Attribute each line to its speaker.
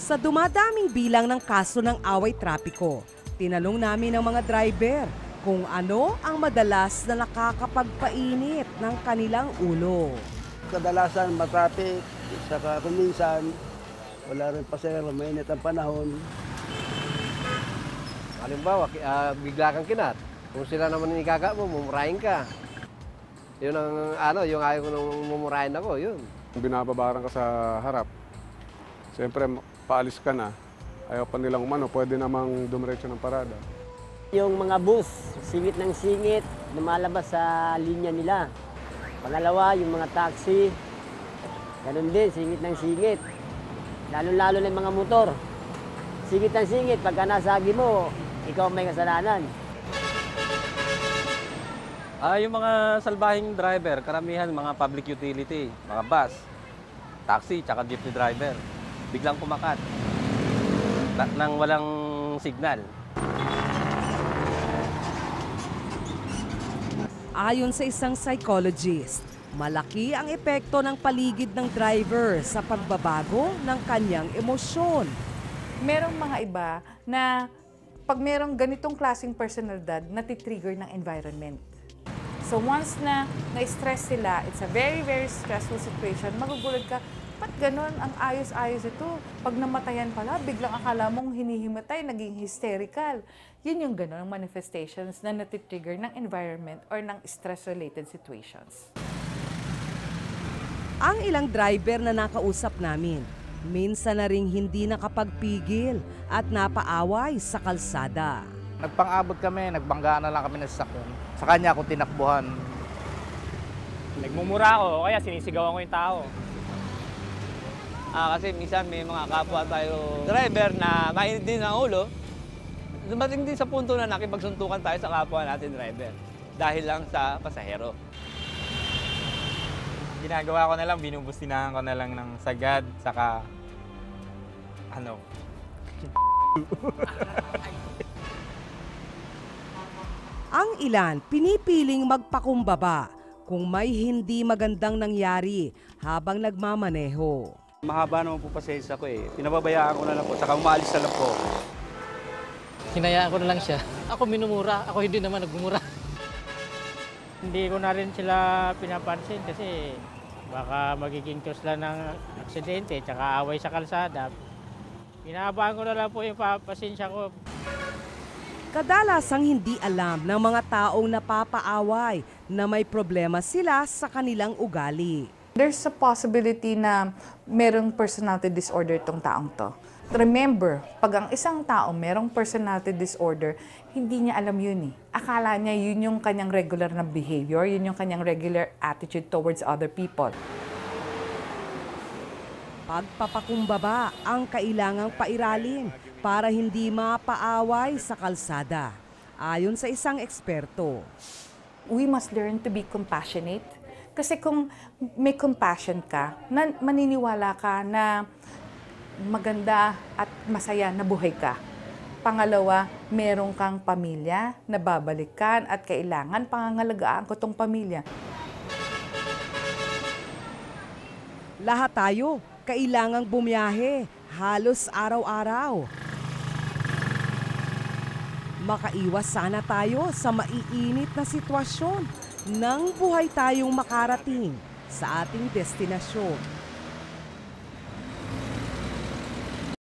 Speaker 1: Sa dumadaming bilang ng kaso ng away trapiko, tinanong namin ang mga driver kung ano ang madalas na nakakapagpainit ng kanilang ulo.
Speaker 2: Kadalasan matraffic, saka kung minsan wala rin pasahero, mainit ang panahon.
Speaker 3: Halimbawa, bigla kang kinat. Kung sila naman nikaka mo, mumurahin ka. Yun ang yung ayaw ko nung mumurahin ako, yun.
Speaker 4: Binababaran ka sa harap. Siyempre, paalis ka na. Ayaw pa nilang umano, pwede namang dumiretso ng parada.
Speaker 5: Yung mga bus, singit ng singit, lumalabas sa linya nila. Pangalawa, yung mga taxi, ganun din, singit ng singit. Lalo-lalo na yung mga motor. Singit ng singit, pagka nasagi mo, ikaw may kasalanan.
Speaker 6: Yung mga salbahing driver, karamihan mga public utility, mga bus, taxi, tsaka jeepney driver. Biglang kumakat nang walang signal.
Speaker 1: Ayon sa isang psychologist, malaki ang epekto ng paligid ng driver sa pagbabago ng kanyang emosyon.
Speaker 7: Merong mga iba na pag merong ganitong klaseng personalidad, natitrigger ng environment. So once na na-stress sila, it's a very, very stressful situation, magugulat ka, ba't ganon ang ayos-ayos ito? Pag namatayan pala, biglang akala mong hinihimatay, naging hysterical. Yun yung ganon ang manifestations na natitrigger ng environment or ng stress-related situations.
Speaker 1: Ang ilang driver na nakausap namin, minsan na ring hindi nakapagpigil at napaaway sa kalsada.
Speaker 8: Nagpang-abot kami, nagbanggaan na lang kami ng sasakyan. Sa kanya ako tinakbuhan.
Speaker 9: Nagmumura ako, kaya sinisigawan ko yung tao. Kasi minsan may mga kapwa tayo driver na mainit din ang ulo. Dumating din sa punto na nakipagsuntukan tayo sa kapwa natin driver dahil lang sa pasahero.
Speaker 10: Ginagawa ko na lang, binubustinahan ko na lang ng sagad, saka
Speaker 1: Ang ilan pinipiling magpakumbaba kung may hindi magandang nangyari habang nagmamaneho.
Speaker 11: Mahaba naman po pasensya ko eh. Pinababayaan ko na lang po, saka umaalis na lang po.
Speaker 12: Hinayaan ko na lang siya. Ako minumura, ako hindi naman nagmumura.
Speaker 13: Hindi ko na rin sila pinapansin kasi baka magiging cause lang ng aksidente tsaka away sa kalsada. Pinahabaan ko na lang po yung pasensya ko.
Speaker 1: Kadalasang hindi alam ng mga taong napapaaway na may problema sila sa kanilang ugali.
Speaker 7: There's a possibility na merong personality disorder itong taong to. Remember, pag ang isang tao merong personality disorder, hindi niya alam yun eh. Akala niya yun yung kanyang regular na behavior, yun yung kanyang regular attitude towards other people.
Speaker 1: Pagpapakumbaba ang kailangang pairalin para hindi mapaaway sa kalsada. Ayon sa isang eksperto.
Speaker 7: We must learn to be compassionate. Kasi kung may compassion ka, maniniwala ka na maganda at masaya na buhay ka. Pangalawa, meron kang pamilya na babalikan at kailangan pangangalagaan ko tong pamilya.
Speaker 1: Lahat tayo kailangang bumiyahe halos araw-araw. Makaiwas sana tayo sa maiinit na sitwasyon nang buhay tayong makarating sa ating destinasyon.